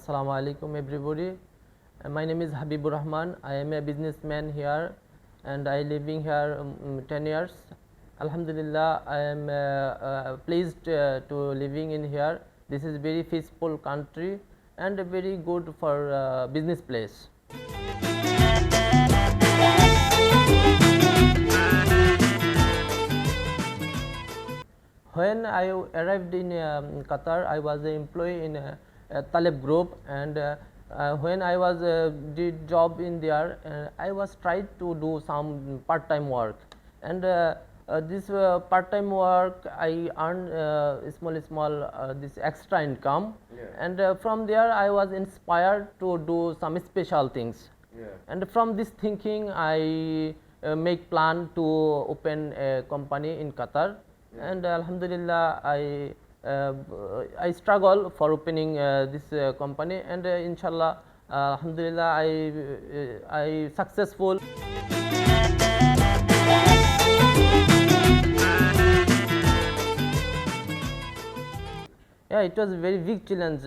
Assalamu alaikum everybody. My name is Habibur Rahman. I am a businessman here and I living here 10 years. Alhamdulillah, I am pleased to living in here. This is very peaceful country and very good for business place. When I arrived in Qatar, I was an employee in Taleb Group, and when I was did job in there, I was tried to do some part-time work, and this part-time work I earned small this extra income, and from there I was inspired to do some special things, and from this thinking I make plan to open a company in Qatar. And Alhamdulillah, I struggle for opening this company, and inshallah, Alhamdulillah, I successful. Yeah, it was a very big challenge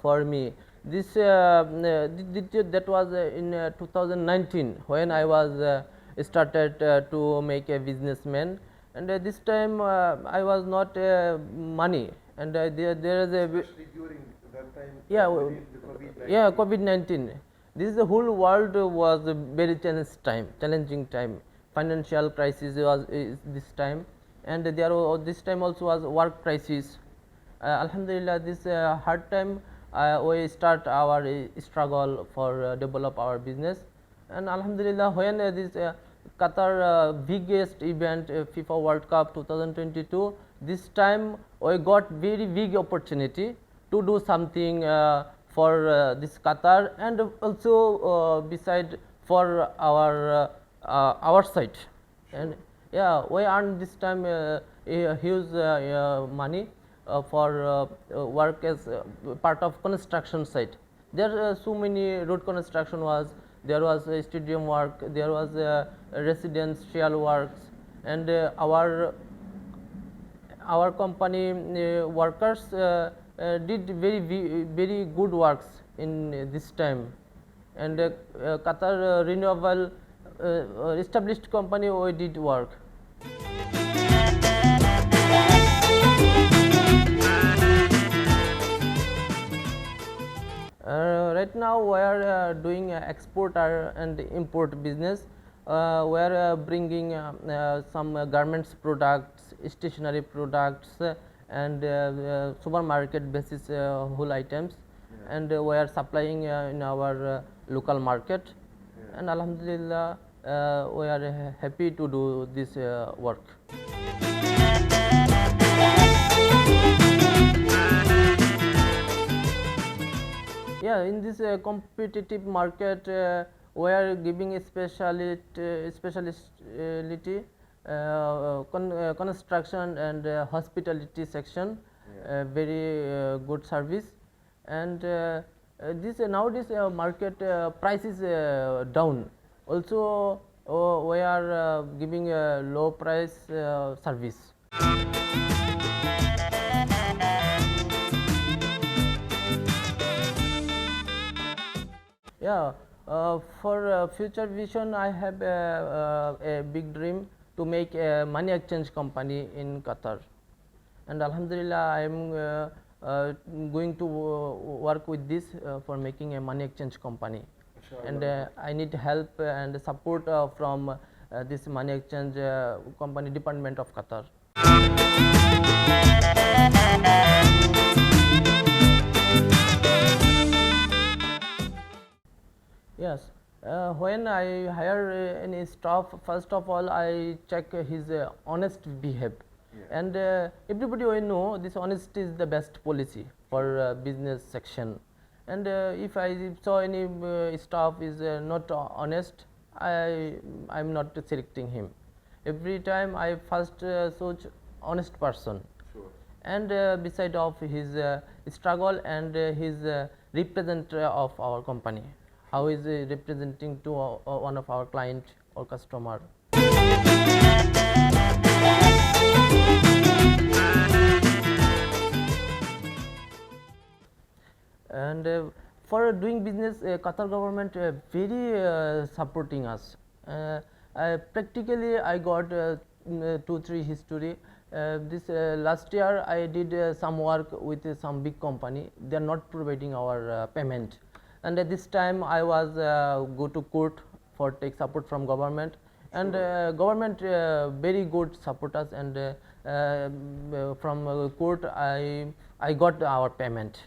for me. This that was in 2019 when I was started to make a businessman. And this time I was not money, and there is a Especially during that time. COVID-19. This the whole world was a very challenging time. Financial crisis was this time, and there was this time also was work crisis. Alhamdulillah, this hard time we start our struggle for develop our business, and Alhamdulillah, when this Qatar biggest event FIFA World Cup 2022, this time we got very big opportunity to do something for this Qatar, and also beside for our side, and yeah, we earned this time a huge money for work as part of construction site. There are so many road construction was, there was a stadium work, there was a residential works, and our company workers did very good works in this time, and Qatar renewable established company we did work. Right now we are doing exporter and import business. We are bringing some garments products, stationery products, and supermarket basis whole items, and we are supplying in our local market, and Alhamdulillah, we are happy to do this work. Yeah, in this competitive market, we are giving a specialty construction and hospitality section, very good service, and this nowadays market price is down. Also, we are giving a low price service. Yeah, for future vision, I have a big dream to make a money exchange company in Qatar, and Alhamdulillah, I am going to work with this for making a money exchange company, and I need help and support from this money exchange company department of Qatar. Yes, when I hire any staff, first of all I check his honest behavior, and everybody will know this honesty is the best policy for business section, and if I saw any staff is not honest, I am not selecting him. Every time I first search honest person, and beside of his struggle and his representative of our company, how is he representing to one of our client or customer. And for doing business, Qatar government very supporting us. Practically I got 2-3 history. This last year I did some work with some big company. They are not providing our payment, and at this time I was go to court for take support from government, and government very good support us, and from court I got our payment.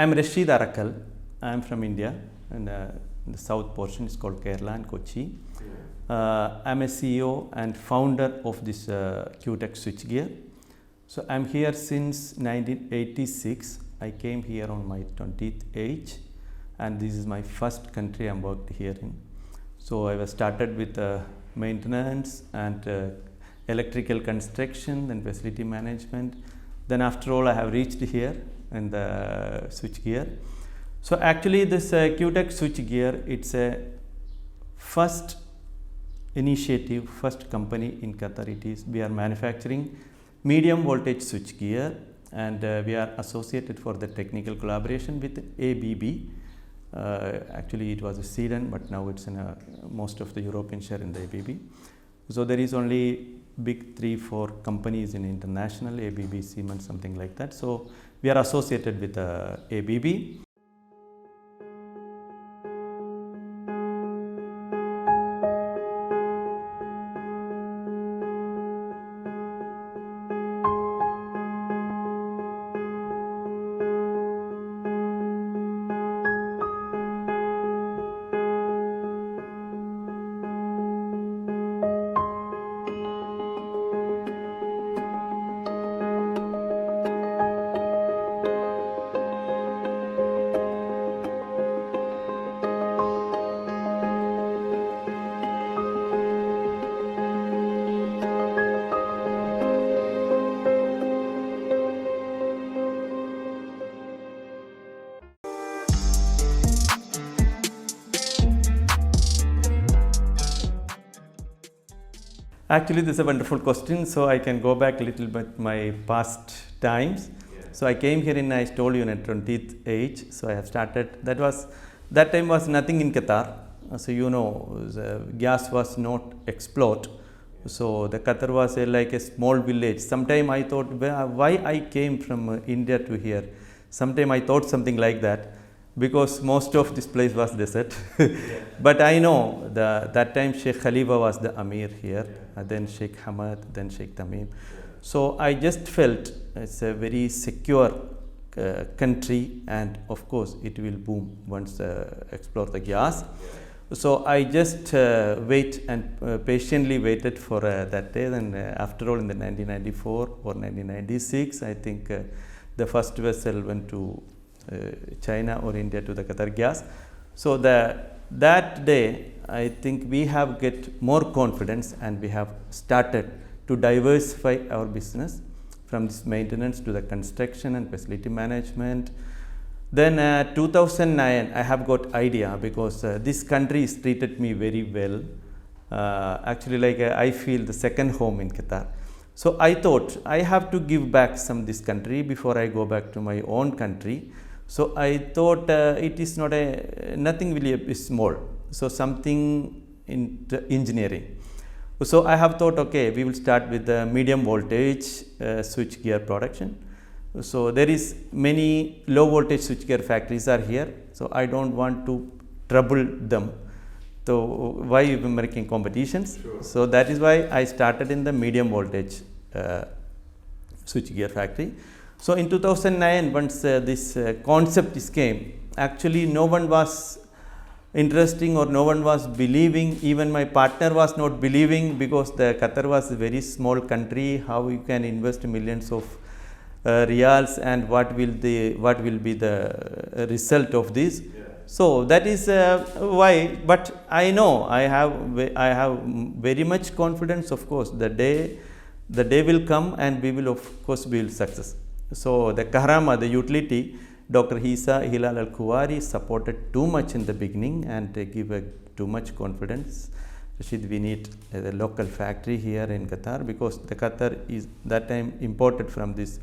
I'm Rashid Arakal. I'm from India, and the south portion is called Kerala and Kochi. I'm a CEO and founder of this QTech switchgear. So I'm here since 1986. I came here on my 20th age, and this is my first country I'm worked here in. So I was started with maintenance and electrical construction, then facility management. Then after all, I have reached here in the switchgear. So actually this QTech switchgear, it's a first initiative, first company in Qatar. It is, we are manufacturing medium voltage switchgear, and we are associated for the technical collaboration with ABB. Actually it was a Sweden, but now it's in most of the European share in the ABB. So there is only big 3-4 companies in international, ABB, Siemens, something like that. So we are associated with ABB. Actually, this is a wonderful question. So I can go back a little bit my past times. So I came here in, I told you, in a 20th age. So I have started. That time was nothing in Qatar. So you know, the gas was not explored. So the Qatar was like a small village. Sometime I thought, why I came from India to here. Sometime I thought something like that, because most of this place was desert. But I know that time Sheikh Khalifa was the Amir here, then Sheikh Hamad, then Sheikh Tamim. So I just felt it's a very secure country, and of course it will boom once explore the gas. So I just wait and patiently waited for that day. Then after all, in the 1994 or 1996, I think the first vessel went to China or India to the Qatar gas. So that day, I think we have get more confidence, and we have started to diversify our business from this maintenance to the construction and facility management. Then 2009, I have got idea, because this country has treated me very well. Actually, like I feel the second home in Qatar. So I thought I have to give back some this country before I go back to my own country. So I thought it is not nothing really small. So something in the engineering. So I have thought, okay, we will start with the medium voltage switch gear production. So there is many low voltage switchgear factories are here. So I don't want to trouble them. So why we making competitions? Sure. So that is why I started in the medium voltage switchgear factory. So in 2009, once this concept came, actually no one was interesting, or no one was believing. Even my partner was not believing, because the Qatar was a very small country. How you can invest millions of reals, and what will be the result of this? Yeah. So that is why. But I know I have very much confidence. Of course, the day will come, and we will of course be success. So the Kahrama, the utility, Dr. Hisa Hilal Al Kuwari supported too much in the beginning, and give too much confidence. Rashid, we need a local factory here in Qatar, because the Qatar is that time imported from this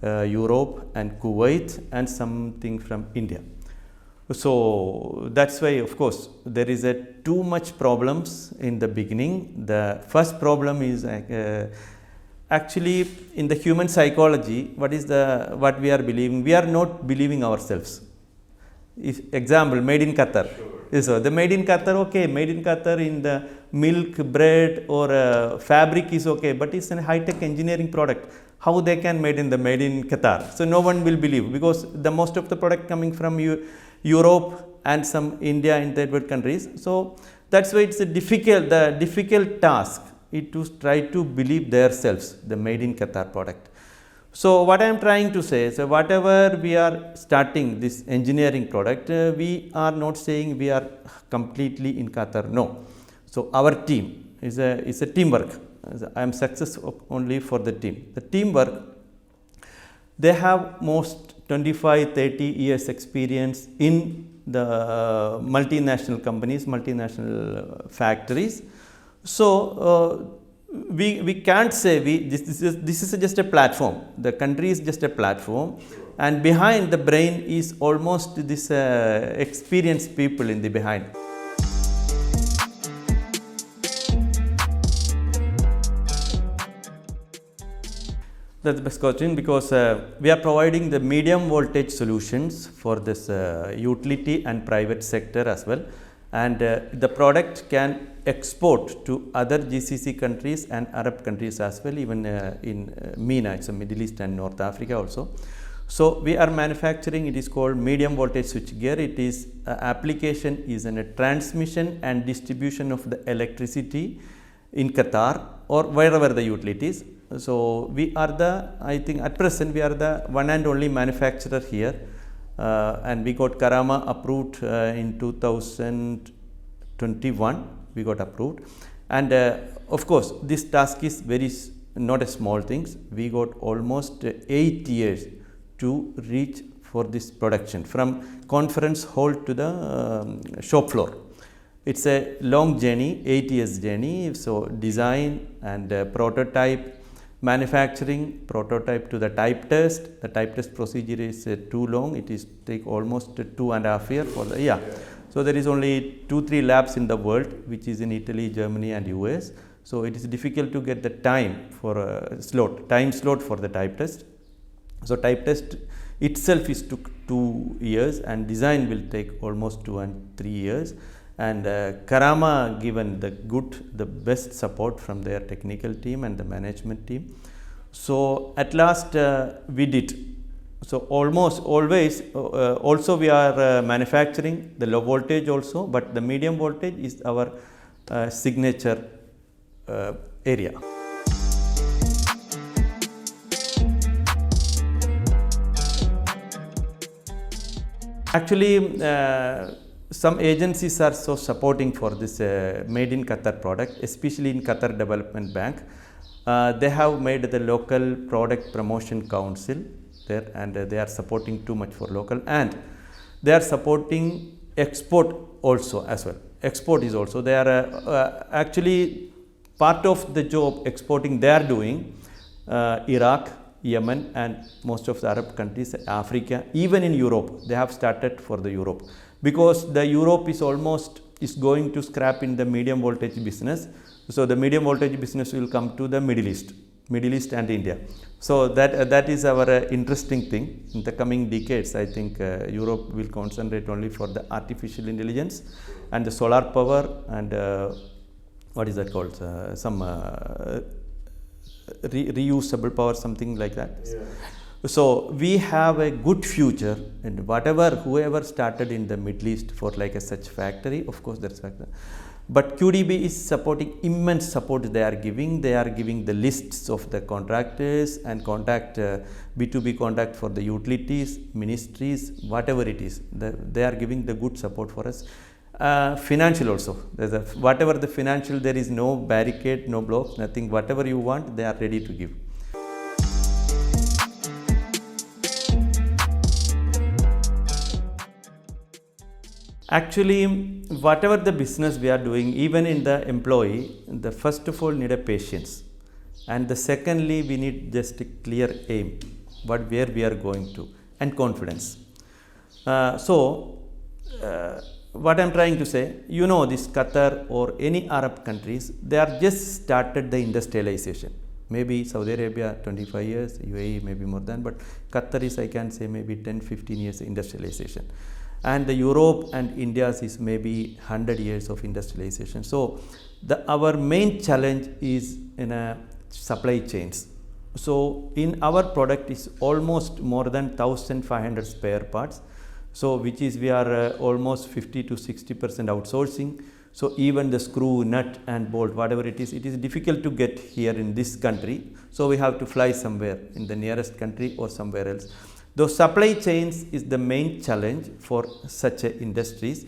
Europe and Kuwait, and something from India. So that's why, of course, there is too much problems in the beginning. The first problem is actually in the human psychology. What we are believing? We are not believing ourselves. Example, made in Qatar. Sure. So the made in Qatar, okay, made in Qatar in the milk, bread, or fabric is okay, but it's a high-tech engineering product. How they can made in Qatar? So no one will believe, because the most of the product coming from Europe and some India and third world countries. So that's why it's the difficult task is to try to believe themselves the made in Qatar product. So what I am trying to say, so whatever we are starting this engineering product, we are not saying we are completely in Qatar. No. So our team is a teamwork. I am success only for the team. The teamwork, they have most 25-30 years experience in the multinational companies, multinational factories. So we can't say this is just a platform. The country is just a platform, and behind the brain is almost this experienced people in the behind. That's the best question, because we are providing the medium voltage solutions for this utility and private sector as well, and the product can export to other GCC countries and Arab countries as well, even in MENA, it's Middle East and North Africa also. So we are manufacturing, it is called medium voltage switchgear. It is application is in a transmission and distribution of the electricity in Qatar or wherever the utilities. So we are I think at present we are the one and only manufacturer here, and we got Karama approved in 2021. We got approved, and of course this task is not a small thing. We got almost 8 years to reach for this production, from conference hall to the shop floor. It's a long journey, 8 years journey. So design and prototype, manufacturing, prototype to the type test. The type test procedure is too long. It is take almost 2.5 years for the So there is only 2-3 labs in the world, which is in Italy, Germany, and US. So it is difficult to get the time for time slot for the type test. So type test itself is took 2 years, and design will take almost 2 and 3 years. And Karama given the best support from their technical team and the management team. So at last we did. So almost always also we are manufacturing the low voltage also, but the medium voltage is our signature area. Actually, some agencies are so supporting for this made in Qatar product, especially in Qatar Development Bank. They have made the local product promotion council there, and they are supporting too much for local, and they are supporting export also as well. Export is also, they are actually part of the job exporting they are doing, Iraq, Yemen, and most of the Arab countries, Africa, even in Europe, they have started for the Europe, because the Europe is going to scrap in the medium voltage business. So the medium voltage business will come to the Middle East and India. So that is our interesting thing. In the coming decades, I think Europe will concentrate only for the artificial intelligence and the solar power and what is that called? Some reusable power, something like that. Yeah. So we have a good future, and whoever started in the Middle East for like a such factory, of course that's factor. But QDB is supporting, immense support they are giving. They are giving the lists of the contractors and B2B contact for the utilities, ministries, whatever it is. They are giving the good support for us. Financial also. Whatever the financial, there is no barricade, no blocks, nothing. Whatever you want, they are ready to give. Actually, whatever the business we are doing, even in the employee, the first of all need a patience, and the secondly we need just a clear aim, where we are going to, and confidence. What I am trying to say, this Qatar or any Arab countries, they are just started the industrialization. Maybe Saudi Arabia 25 years, UAE maybe more than, but Qatar is, I can say, maybe 10-15 years industrialization. And the Europe and India is maybe 100 years of industrialization. So our main challenge is in supply chains. So in our product is almost more than 1,500 spare parts. So which is we are almost 50 to 60% outsourcing. So even the screw, nut and bolt, whatever it is difficult to get here in this country. So we have to fly somewhere in the nearest country or somewhere else. Those supply chains is the main challenge for such industries,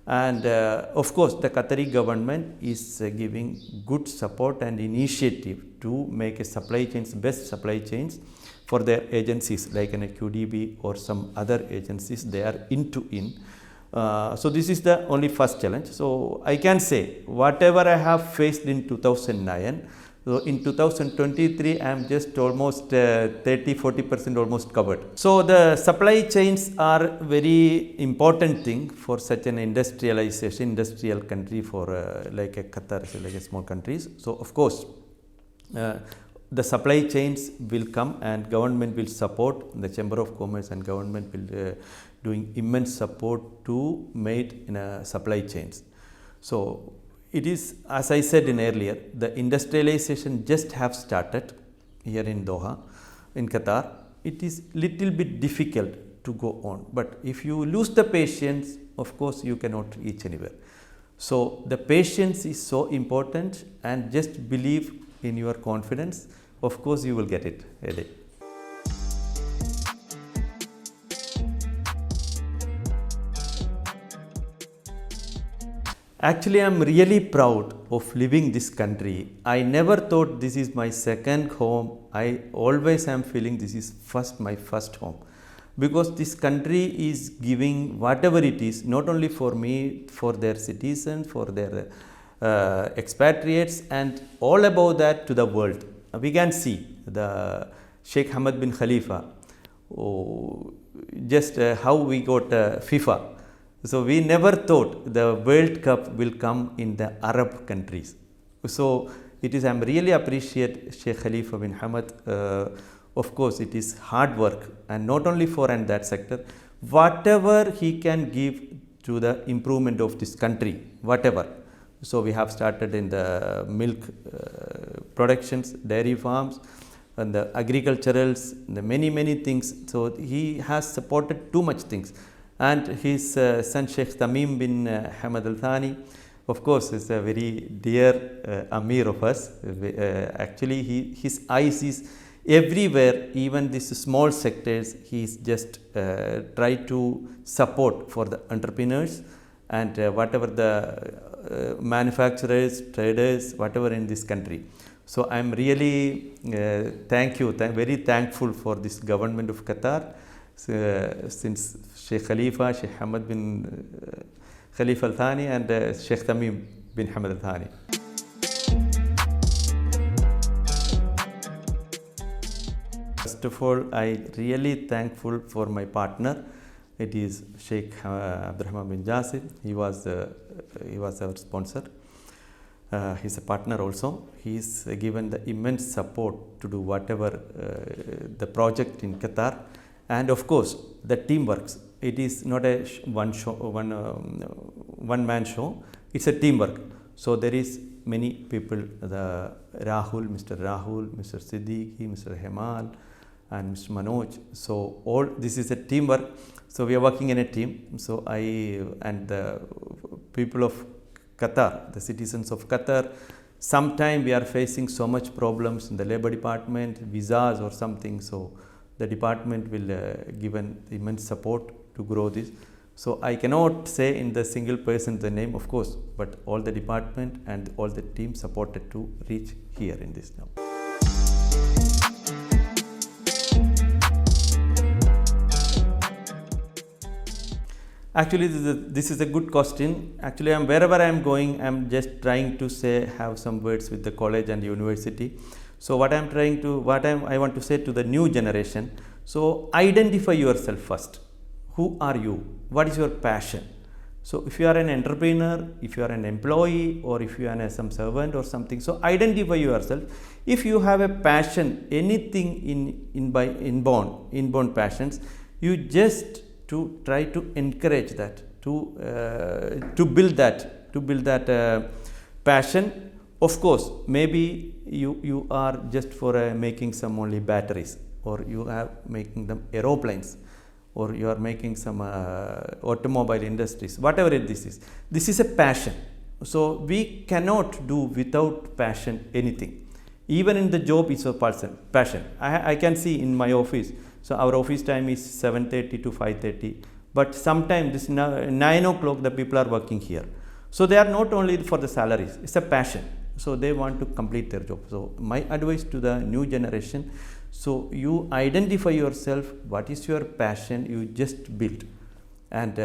and of course the Qatari government is giving good support and initiative to make best supply chains for their agencies like a QDB or some other agencies they are in. So this is the only first challenge. So I can say whatever I have faced in 2009, so in 2023, I am just almost 30-40% almost covered. So the supply chains are very important thing for such an industrial country for like a Qatar, like a small countries. So of course, the supply chains will come and government will support. The Chamber of Commerce and government will doing immense support to made in supply chains. So it is, as I said in earlier, the industrialization just have started here in Doha, in Qatar. It is little bit difficult to go on, but if you lose the patience, of course you cannot reach anywhere. So the patience is so important, and just believe in your confidence. Of course you will get it a day. Actually, I am really proud of living this country. I never thought this is my second home. I always am feeling this is my first home, because this country is giving whatever it is, not only for me, for their citizens, for their expatriates, and all about that to the world. We can see the Sheikh Hamad bin Khalifa, just how we got FIFA. So we never thought the World Cup will come in the Arab countries. So it is, I'm really appreciate Sheikh Khalifa bin Hamad. Of course, it is hard work, and not only for and that sector, whatever he can give to the improvement of this country, whatever. So we have started in the milk productions, dairy farms, and the agriculturals, the many things. So he has supported too much things. And his son Sheikh Tamim bin Hamad Al Thani, of course, is a very dear Amir of us. Actually, his eyes is everywhere, even these small sectors, he is just try to support for the entrepreneurs and whatever the manufacturers, traders, whatever in this country. So I am really very thankful for this government of Qatar, since Sheikh Khalifa, Sheikh Hamad bin Khalifa Al Thani and Sheikh Tamim bin Hamad Al Thani. First of all, I really thankful for my partner. It is Sheikh Abdurrahman bin Jasir. He was our sponsor. He's a partner also. He's given the immense support to do whatever the project in Qatar, and of course the team works. It is not a one man show. It's a teamwork. So there is many people. The Mr. Rahul, Mr. Siddiqui, Mr. Hemal, and Mr. Manoj. So all this is a teamwork. So we are working in a team. So I and the people of Qatar, the citizens of Qatar, sometime we are facing so much problems in the labor department, visas or something. So the department will give an immense support to grow this. So I cannot say in the single person the name, of course, but all the department and all the team supported to reach here in this now. Actually, this is a good question. Actually, wherever I am going, I am just trying to have some words with the college and university. So what I want to say to the new generation. So identify yourself first. Who are you? What is your passion? So if you are an entrepreneur, if you are an employee, or if you are some servant or something, so identify yourself. If you have a passion, anything inborn passions, you just to try to encourage that, to build that passion. Of course, maybe you are just for making some only batteries, or you are making them aeroplanes, or you are making some automobile industries, whatever this is. This is a passion. So we cannot do without passion anything. Even in the job, it's a passion. I can see in my office. So our office time is 7:30 to 5:30, but sometimes this 9 o'clock the people are working here. So they are not only for the salaries, it's a passion. So they want to complete their job. So my advice to the new generation, so you identify yourself, what is your passion, you just build, and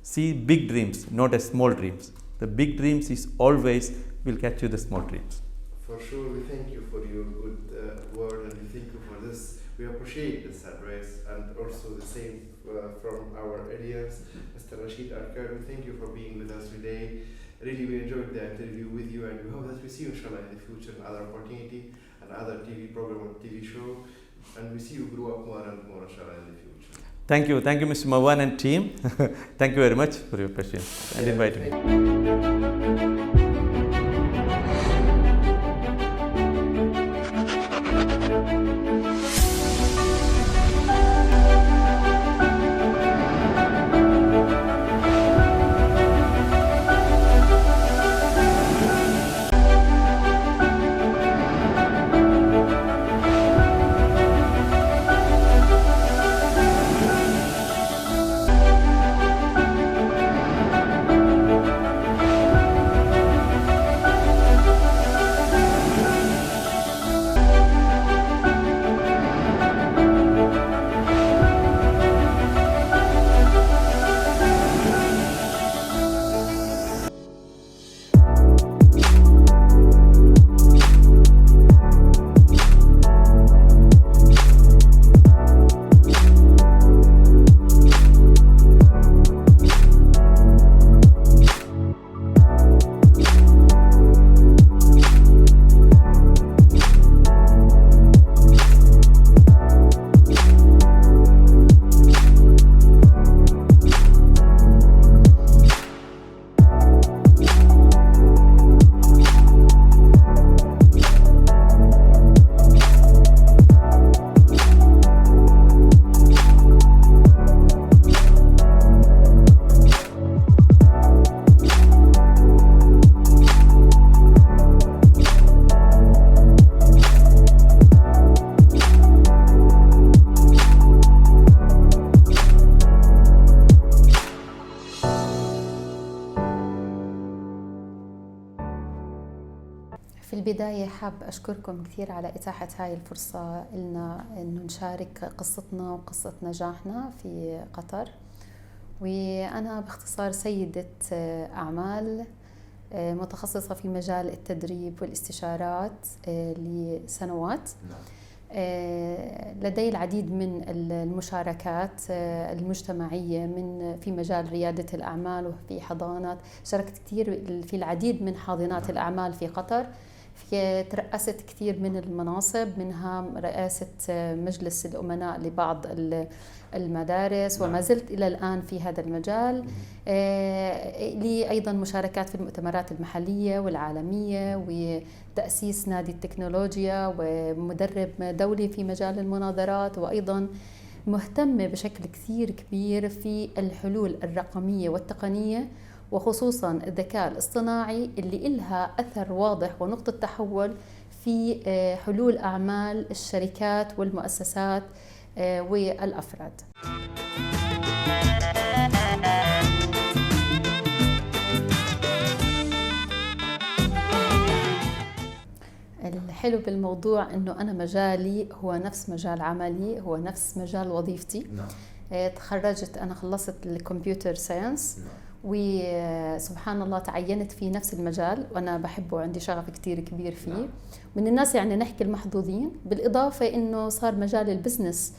see big dreams, not as small dreams. The big dreams is always will catch you the small dreams. For sure, we thank you for your good word, and we thank you for this. We appreciate this address, and also the same from our audience, Mr. Rashid Arkar. We thank you for being with us today. Really, we enjoyed the interview with you, and we hope that we see you, inshallah, in the future, in other opportunity, and other TV program or TV show, and we see you grow up more and more, inshallah, in the future. Thank you, Mr. Mawan and team. Thank you very much for your patience and inviting me. بالبداية حاب أشكركم كثير على إتاحة هاي الفرصة لنا إنه نشارك قصتنا وقصة نجاحنا في قطر. وأنا باختصار سيدة أعمال متخصصة في مجال التدريب والاستشارات لسنوات. لدي العديد من المشاركات المجتمعية في مجال ريادة الأعمال وفي حضانات. شاركت كثير في العديد من حاضنات الأعمال في قطر. ترأست كثير من المناصب، منها رئاسة مجلس الأمناء لبعض المدارس، وما زلت إلى الآن في هذا المجال. لي أيضا مشاركات في المؤتمرات المحلية والعالمية، وتأسيس نادي التكنولوجيا، ومدرب دولي في مجال المناظرات، وأيضا مهتمة بشكل كثير كبير في الحلول الرقمية والتقنية، وخصوصا الذكاء الاصطناعي اللي إلها أثر واضح ونقطة تحول في حلول أعمال الشركات والمؤسسات والأفراد. الحلو بالموضوع أنه أنا مجالي هو نفس مجال عملي، هو نفس مجال وظيفتي. تخرجت، أنا خلصت الكمبيوتر ساينس، وسبحان الله تعينت في نفس المجال، وأنا بحبه وعندي شغف كتير كبير فيه. من الناس يعني نحكي المحظوظين، بالإضافة إنه صار مجال البزنس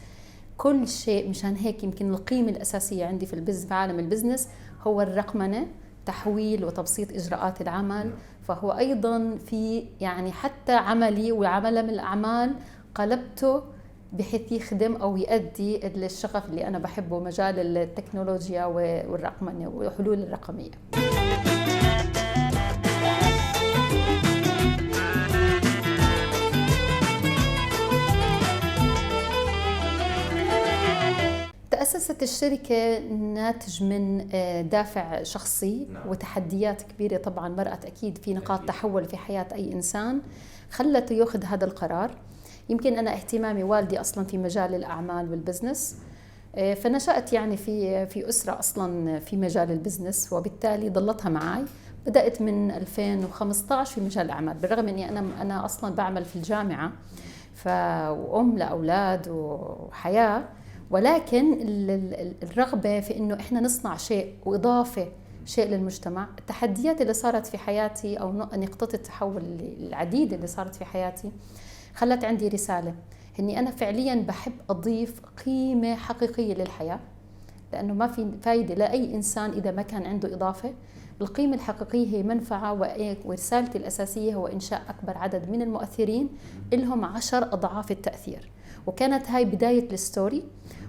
كل شيء. مشان هيك يمكن القيمة الأساسية عندي في عالم البزنس هو الرقمنة، تحويل وتبسيط إجراءات العمل. فهو أيضا في يعني حتى عملي وعمل من الأعمال قلبته بحيث يخدم أو يؤدي الشغف اللي أنا بحبه، مجال التكنولوجيا والرقمنة والحلول الرقمية. تأسست الشركة ناتج من دافع شخصي وتحديات كبيرة طبعا مرأت أكيد في نقاط تحول في حياة أي إنسان خلته يأخذ هذا القرار. يمكن أنا اهتمامي والدي أصلا في مجال الأعمال والبزنس، فنشأت يعني في أسرة أصلا في مجال البزنس، وبالتالي ضلتها معي. بدأت من 2015 في مجال الأعمال، بالرغم أني أنا أصلا بعمل في الجامعة وأم لأولاد وحياة، ولكن الرغبة في إنه إحنا نصنع شيء وإضافة شيء للمجتمع. التحديات اللي صارت في حياتي أو نقطة التحول العديدة اللي صارت في حياتي خلت عندي رسالة، إني أنا فعلياً بحب أضيف قيمة حقيقية للحياة، لأنه ما في فايدة لأي إنسان إذا ما كان عنده إضافة. القيمة الحقيقية هي منفعة، ورسالتي الأساسية هو إنشاء أكبر عدد من المؤثرين إلهم 10 أضعاف التأثير. وكانت هاي بداية الستوري.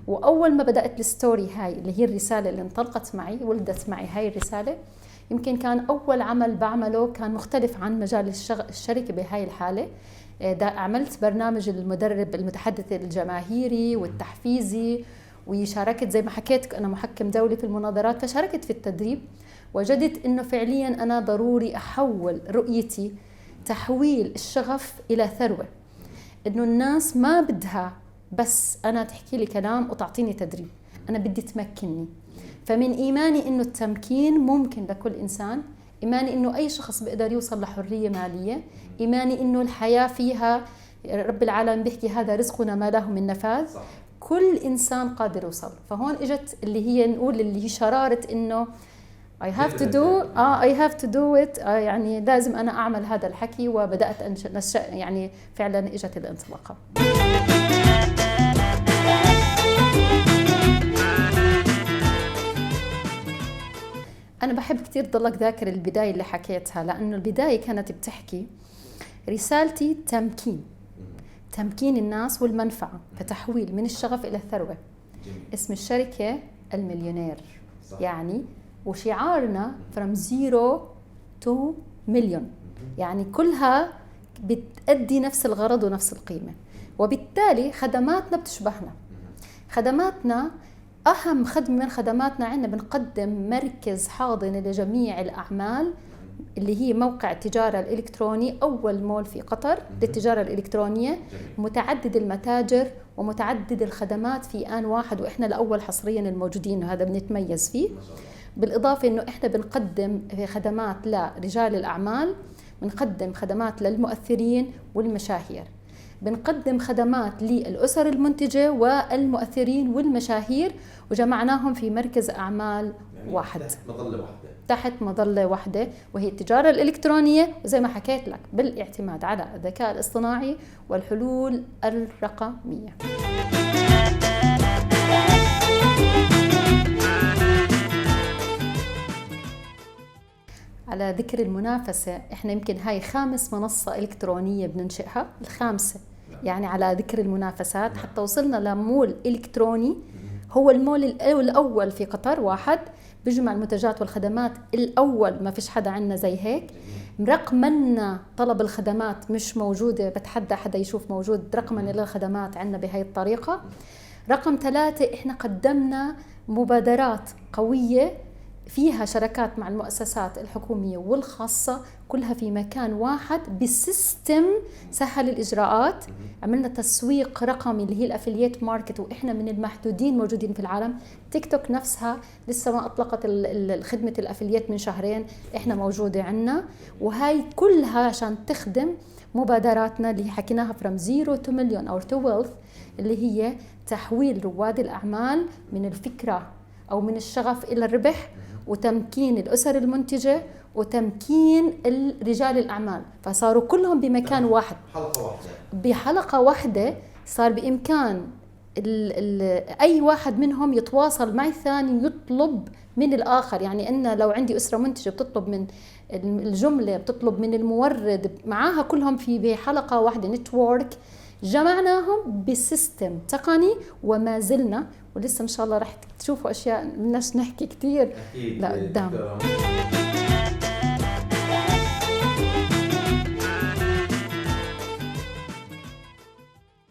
وأول ما بدأت الستوري هاي اللي هي الرسالة اللي انطلقت معي، ولدت معي هاي الرسالة، يمكن كان أول عمل بعمله كان مختلف عن مجال الشركة بهاي الحالة. عملت برنامج المدرب المتحدث الجماهيري والتحفيزي، وشاركت زي ما حكيت أنا محكم دولي في المناظرات، فشاركت في التدريب. وجدت إنه فعلياً أنا ضروري أحول رؤيتي، تحويل الشغف إلى ثروة. إنه الناس ما بدها بس أنا تحكي لي كلام وتعطيني تدريب، أنا بدي تمكنني. فمن إيماني إنه التمكين ممكن لكل إنسان، إيماني إنه أي شخص بيقدر يوصل لحرية مالية، إيماني إنه الحياة فيها رب العالمين بيحكي هذا رزقنا ما له من نفاذ. صح. كل إنسان قادر يوصل. فهون إجت اللي هي نقول اللي هي شرارة إنه I have to do it. يعني لازم أنا أعمل هذا الحكي، وبدأت أنشأ يعني فعلا إجت الانطلاقة. أنا بحب كتير ضلك ذاكر البداية اللي حكيتها، لأنه البداية كانت بتحكي رسالتي تمكين الناس والمنفعة، فتحويل من الشغف إلى الثروة. اسم الشركة المليونير. صح. يعني وشعارنا from zero to million، يعني كلها بتأدي نفس الغرض ونفس القيمة، وبالتالي خدماتنا بتشبهنا. خدماتنا أهم خدمة من خدماتنا عندنا بنقدم مركز حاضنة لجميع الأعمال، اللي هي موقع التجارة الإلكتروني، أول مول في قطر للتجارة الإلكترونية، متعدد المتاجر ومتعدد الخدمات في آن واحد، وإحنا الأول حصريا الموجودين، وهذا بنتميز فيه. بالإضافة إنه إحنا بنقدم خدمات لرجال الأعمال بنقدم خدمات للمؤثرين والمشاهير، بنقدم خدمات للأسر المنتجة والمؤثرين والمشاهير، وجمعناهم في مركز أعمال واحد تحت مظلة واحدة، وهي التجارة الإلكترونية، وزي ما حكيت لك بالاعتماد على الذكاء الاصطناعي والحلول الرقمية. على ذكر المنافسة، احنا يمكن هاي 5 منصة إلكترونية بننشئها، الخامسة يعني على ذكر المنافسات، حتى وصلنا لمول إلكتروني هو المول الأول في قطر، واحد بيجمع المنتجات والخدمات الأول، ما فيش حدا عنا زي هيك. رقمنا طلب الخدمات مش موجودة، بتحدى حدا يشوف موجود رقمنا للخدمات عنا بهاي الطريقة. رقم 3 احنا قدمنا مبادرات قوية فيها شراكات مع المؤسسات الحكومية والخاصة، كلها في مكان واحد بسيستم سهل الإجراءات. عملنا تسويق رقمي اللي هي الأفلييت ماركت، وإحنا من المحدودين موجودين في العالم. تيك توك نفسها لسه ما أطلقت خدمة الأفلييت من شهرين، إحنا موجودة عنا، وهاي كلها عشان تخدم مبادراتنا اللي حكيناها from 0 to million أو to wealth، اللي هي تحويل رواد الأعمال من الفكرة أو من الشغف إلى الربح، وتمكين الأسر المنتجة، وتمكين رجال الأعمال، فصاروا كلهم بمكان واحد، بحلقة واحدة. صار بإمكان أي واحد منهم يتواصل مع الثاني، يطلب من الآخر. يعني أنا لو عندي أسرة منتجة بتطلب من الجملة، بتطلب من المورد، معاها كلهم في بحلقة واحدة، نتورك. جمعناهم بسيستم تقني، وما زلنا ولسه إن شاء الله رح تشوفوا أشياء بدناش نحكي كتير لقدام.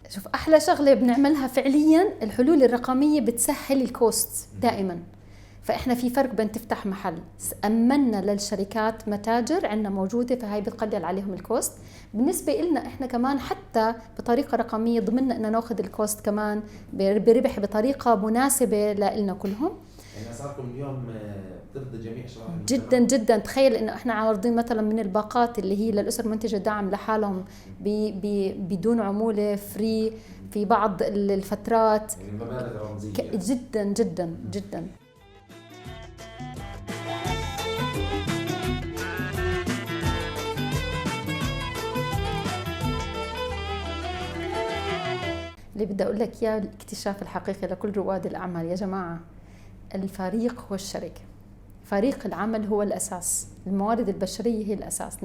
شوف، أحلى شغلة بنعملها فعلياً الحلول الرقمية بتسهل الكوست دائماً. فإحنا في فرق بين تفتح محل، أمنا للشركات متاجر عندنا موجودة، فهاي بتقلل عليهم الكوست. بالنسبة إلنا إحنا كمان حتى بطريقة رقمية ضمننا إن ناخذ الكوست كمان بربح بطريقة مناسبة لنا كلهم. يعني أسعاركم اليوم بترضي جميع شرائح جدا جدا. تخيل إنه إحنا عارضين مثلا من الباقات اللي هي للأسر المنتجة دعم لحالهم بدون عمولة، فري في بعض الفترات، يعني مبالغ رمزية جدا جدا جدا. اللي بدي أقول لك إياه الاكتشاف الحقيقي لكل رواد الأعمال يا جماعة، الفريق هو الشركة. فريق العمل هو الأساس، الموارد البشرية هي الأساس.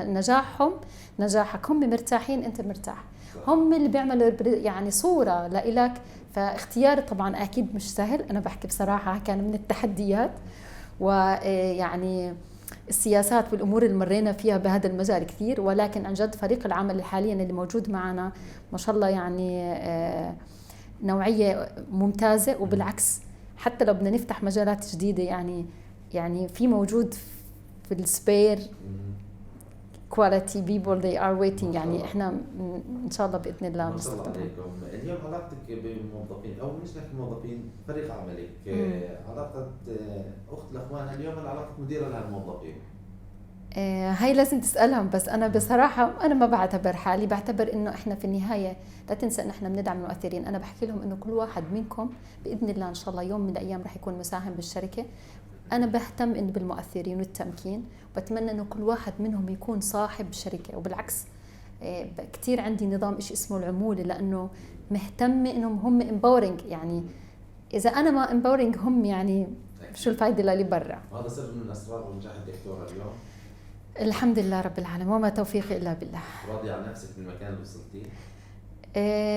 نجاحهم نجاحك، هم مرتاحين أنت مرتاح، هم اللي بيعملوا يعني صورة لإلك. فاختيار طبعا أكيد مش سهل، أنا بحكي بصراحة كان من التحديات، ويعني السياسات والأمور اللي مرينا فيها بهذا المجال كثير، ولكن عن جد فريق العمل حاليا اللي موجود معنا ما شاء الله يعني نوعية ممتازة. وبالعكس حتى لو بدنا نفتح مجالات جديدة، يعني في موجود في السبير quality people they are waiting. يعني احنا ان شاء الله باذن الله مستقبلا. اليوم علاقتك بالموظفين، او مش نحكي موظفين، فريق عملك، علاقه اخت لاخوانها اليوم، ولا علاقه مديره للموظفين؟ هاي لازم تسألهم. بس أنا بصراحة أنا ما بعتبر حالي، بعتبر إنه إحنا في النهاية لا تنسى إن إحنا بندعم المؤثرين. أنا بحكي لهم إنه كل واحد منكم بإذن الله إن شاء الله يوم من الأيام رح يكون مساهم بالشركة. أنا بهتم إنه بالمؤثرين والتمكين، وبتمنى إنه كل واحد منهم يكون صاحب شركة. وبالعكس كتير عندي نظام إيش اسمه العمولة، لأنه مهتمة إنهم هم empowering. يعني إذا أنا ما empowering هم، يعني شو الفايدة اللي برا. وهذا سر من أسرار ونجاح الدكتورة اليوم. الحمد لله رب العالمين، وما توفيقي إلا بالله. راضية عن نفسك بالمكان اللي وصلتيه؟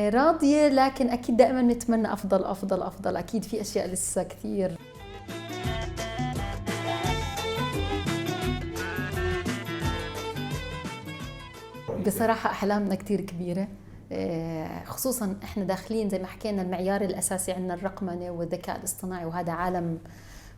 راضية، لكن أكيد دائما نتمنى أفضل أفضل أفضل. أكيد في أشياء لسه كثير. بصراحة أحلامنا كتير كبيرة، خصوصا إحنا داخلين زي ما حكينا المعيار الأساسي عندنا الرقمنة والذكاء الاصطناعي، وهذا عالم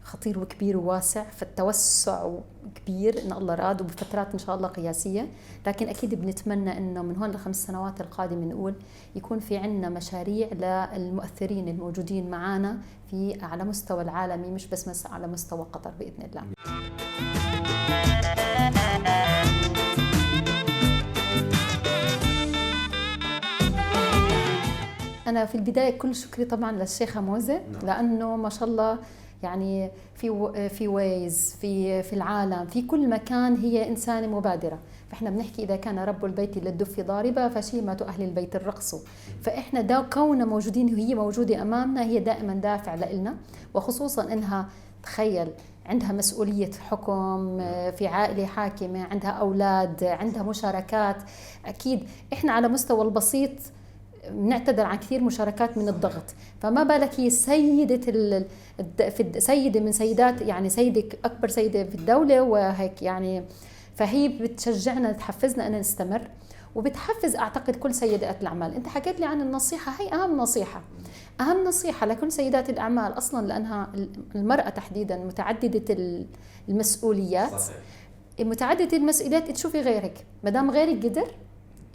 خطير وكبير وواسع، فالتوسع كبير إن الله راد، وبفترات إن شاء الله قياسية. لكن أكيد بنتمنى إنه من هون ل5 سنوات القادمة نقول يكون في عنا مشاريع للمؤثرين الموجودين معنا على مستوى العالمي، مش بس على مستوى قطر بإذن الله. أنا في البداية كل شكري طبعا للشيخة موزة، لأنه ما شاء الله يعني في ويز في العالم في كل مكان هي إنسانة مبادرة. فإحنا بنحكي إذا كان رب البيت للدف ضاربة فشيمة أهل البيت الرقص. فإحنا كوننا موجودين وهي موجودة أمامنا هي دائما دافع لإلنا، وخصوصا إنها تخيل عندها مسؤولية حكم في عائلة حاكمة، عندها أولاد، عندها مشاركات. أكيد إحنا على مستوى البسيط نعتذر عن كثير مشاركات من الضغط، فما بالك هي سيدة من سيدات، يعني سيدة أكبر سيدة في الدولة وهيك يعني. فهي بتشجعنا تحفزنا أن نستمر، وبتحفز أعتقد كل سيدات الأعمال. أنت حكيت لي عن النصيحة، هي أهم نصيحة لكل سيدات الأعمال أصلا، لأنها المرأة تحديدا متعددة المسؤوليات. صحيح. متعددة المسؤوليات تشوفي غيرك، مدام غيرك قدر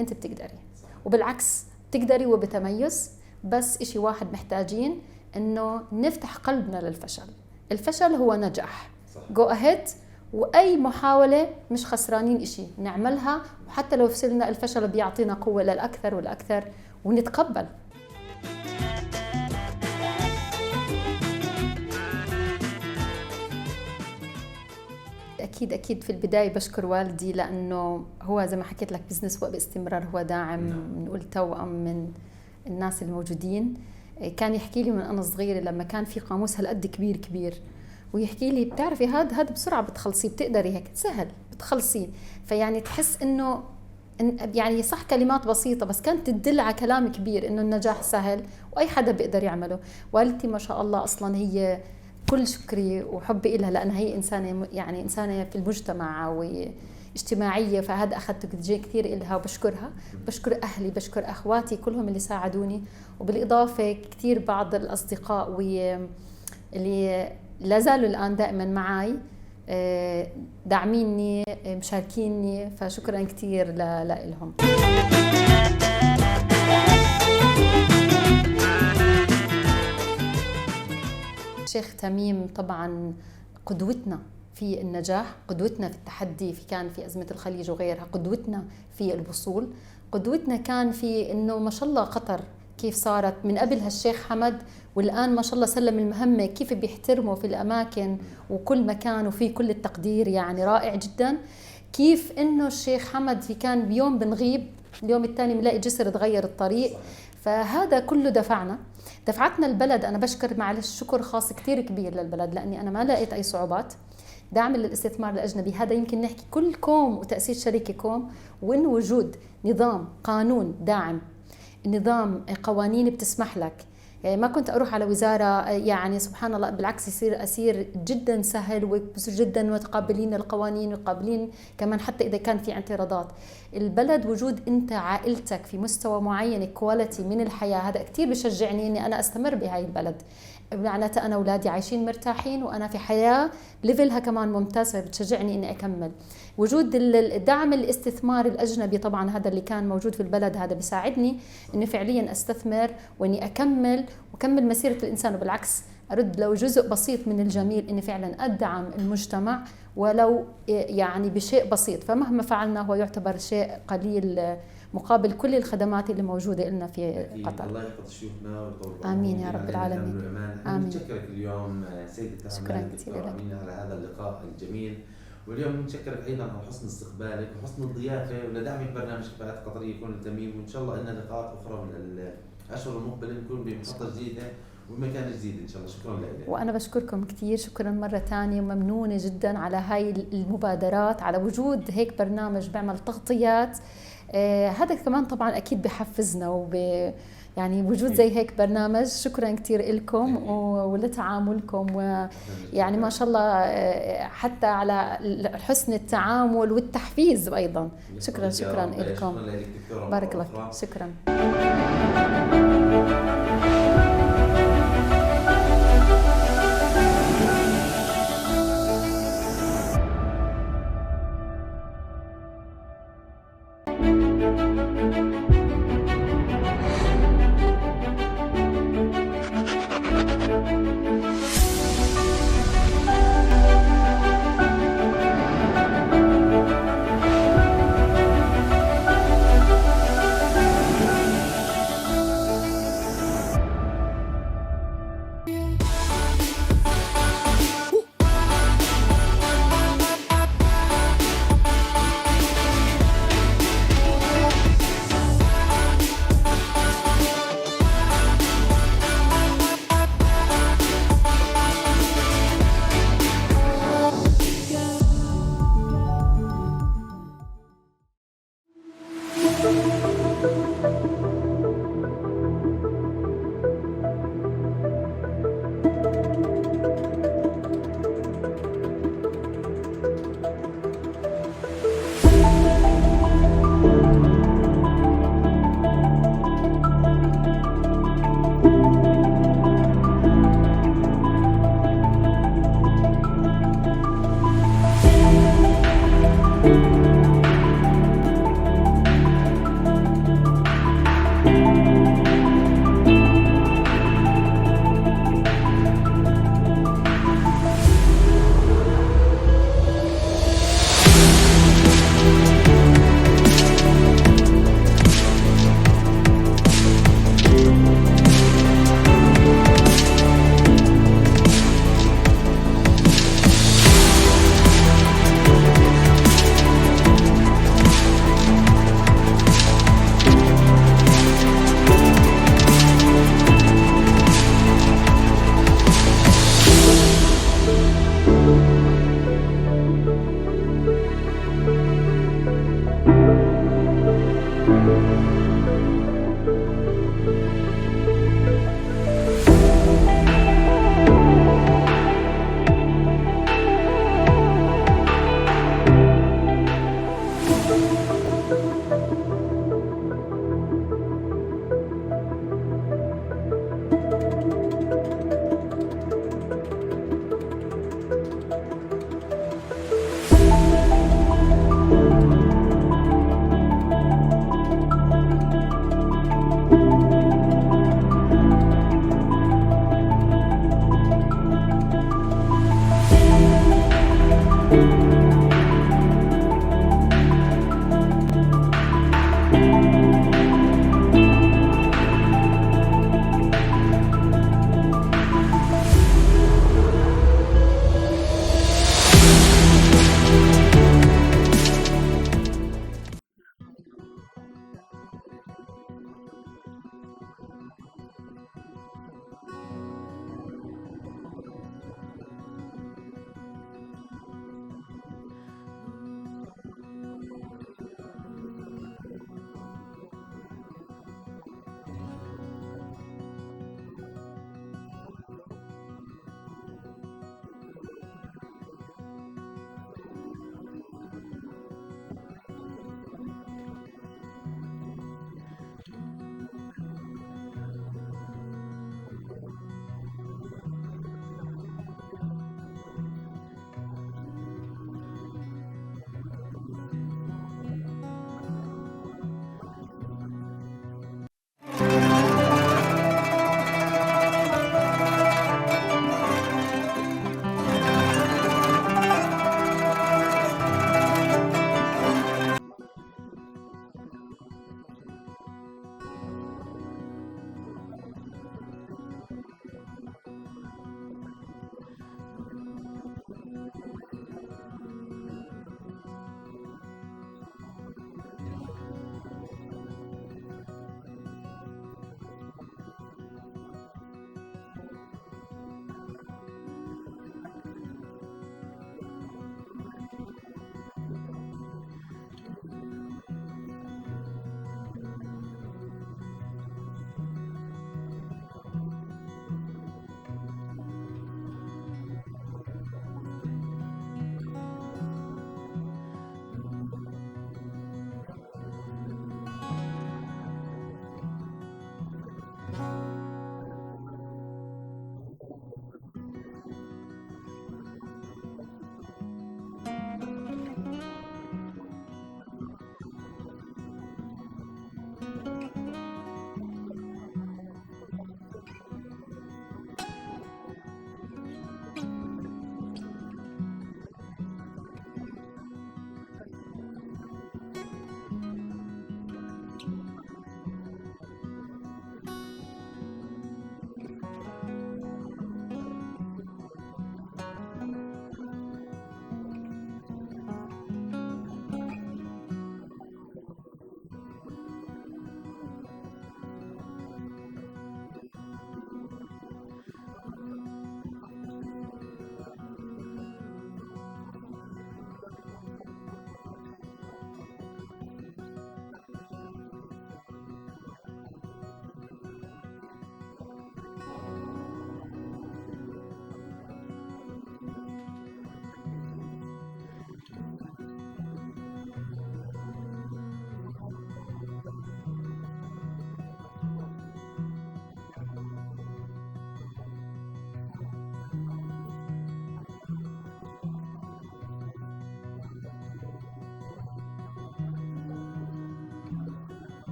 أنت بتقدري، وبالعكس تقدري وبتميز. بس إشي واحد محتاجين إنه نفتح قلبنا للفشل. الفشل هو نجاح. جو أهيد، وأي محاولة مش خسرانين إشي نعملها، وحتى لو فشلنا الفشل بيعطينا قوة للأكثر والأكثر ونتقبل. أكيد في البداية بشكر والدي، لأنه هو زي ما حكيت لك بزنس وباستمرار هو داعم، نقول توأم من الناس الموجودين. كان يحكي لي من أنا صغيرة لما كان في قاموس هالقد كبير ويحكي لي بتعرفي هذا بسرعة بتخلصيه، بتقدري هيك سهل بتخلصيه. فيعني تحس إنه يعني صح كلمات بسيطة بس كانت تدل على كلام كبير، إنه النجاح سهل وأي حدا بيقدر يعمله. والدتي ما شاء الله أصلا هي كل شكري وحبي إلها، لأنها هي إنسانة في المجتمع واجتماعية، فهذا أخذت كثير إلها وبشكرها. بشكر أهلي، بشكر أخواتي كلهم اللي ساعدوني، وبالإضافة كثير بعض الأصدقاء اللي لا زالوا الآن دائما معي داعميني مشاركيني، فشكرا كثير لهم. الشيخ تميم طبعا قدوتنا في النجاح، قدوتنا في التحدي، كان في أزمة الخليج وغيرها، قدوتنا في الوصول، قدوتنا كان في إنه ما شاء الله قطر كيف صارت من قبل هالشيخ حمد، والآن ما شاء الله سلم المهمة، كيف بيحترموا في الأماكن وكل مكان وفي كل التقدير، يعني رائع جدا. كيف إنه الشيخ حمد كان بيوم بنغيب اليوم الثاني بنلاقي جسر تغير الطريق. فهذا كله دفعتنا البلد. أنا بشكر معلش شكر خاص كتير كبير للبلد، لأني أنا ما لقيت أي صعوبات. دعم للاستثمار الأجنبي، هذا يمكن نحكي كل كوم وتأسيس شركة كوم، وإنه وجود نظام قانون داعم، نظام قوانين بتسمح لك. يعني ما كنت أروح على وزارة يعني سبحان الله، بالعكس يصير أسير جدا سهل وبصير جدا متقابلين القوانين وقابلين كمان حتى إذا كان في اعتراضات. البلد وجود أنت عائلتك في مستوى معين كواليتي من الحياة، هذا كتير بشجعني إني أنا أستمر بهاي البلد. معناتها أنا أولادي عايشين مرتاحين وأنا في حياة ليفلها كمان ممتاز، فبتشجعني إني أكمل. وجود الدعم الاستثمار الأجنبي طبعا هذا اللي كان موجود في البلد، هذا بيساعدني إني فعليا أستثمر وإني أكمل مسيرة الإنسان، وبالعكس أرد لو جزء بسيط من الجميل إني فعلا أدعم المجتمع ولو يعني بشيء بسيط. فمهما فعلنا هو يعتبر شيء قليل مقابل كل الخدمات اللي موجودة لنا في قطر. الله يحفظ شيوخنا ويطول آمين يا رب العالمين. آمين. نشكرك اليوم سيدة شكرا كثير لك على هذا اللقاء الجميل، واليوم نشكرك أيضا على حسن استقبالك وحسن الضيافة ولدعمك برنامج كفاءات قطرية يكون تميم. وإن شاء الله لنا لقاءات أخرى من الأشهر المقبلة نكون بمحطة جديدة وبمكان جديد إن شاء الله. شكرا لك. وأنا بشكركم كثير، شكرا مرة ثانية، وممنونة جدا على هاي المبادرات، على وجود هيك برنامج بيعمل تغطيات. هذا كمان طبعا أكيد بحفزنا يعني وجود زي هيك برنامج. شكرا كثير لكم ولتعاملكم، ويعني ما شاء الله حتى على حسن التعامل والتحفيز أيضا. شكرا لكم، بارك الله فيك. شكرا.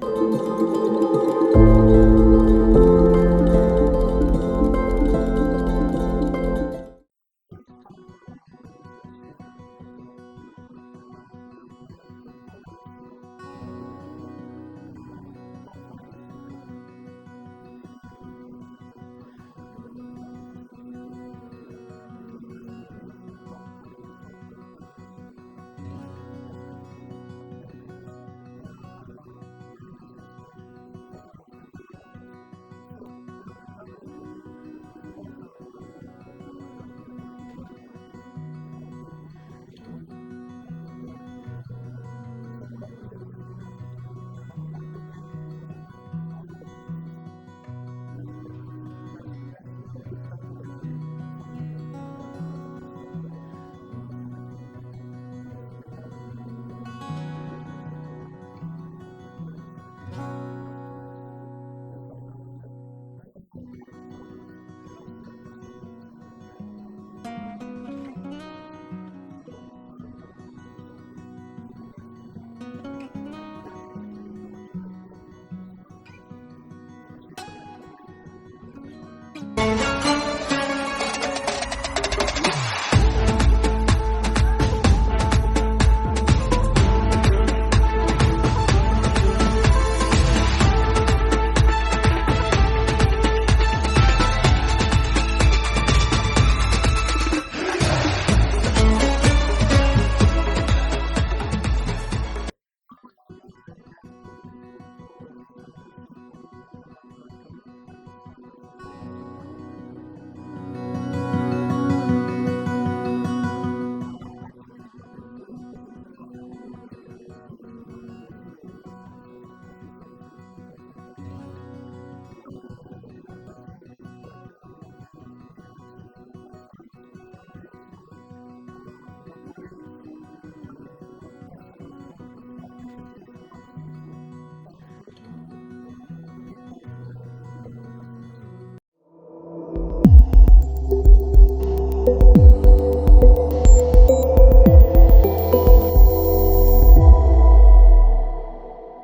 Thank you.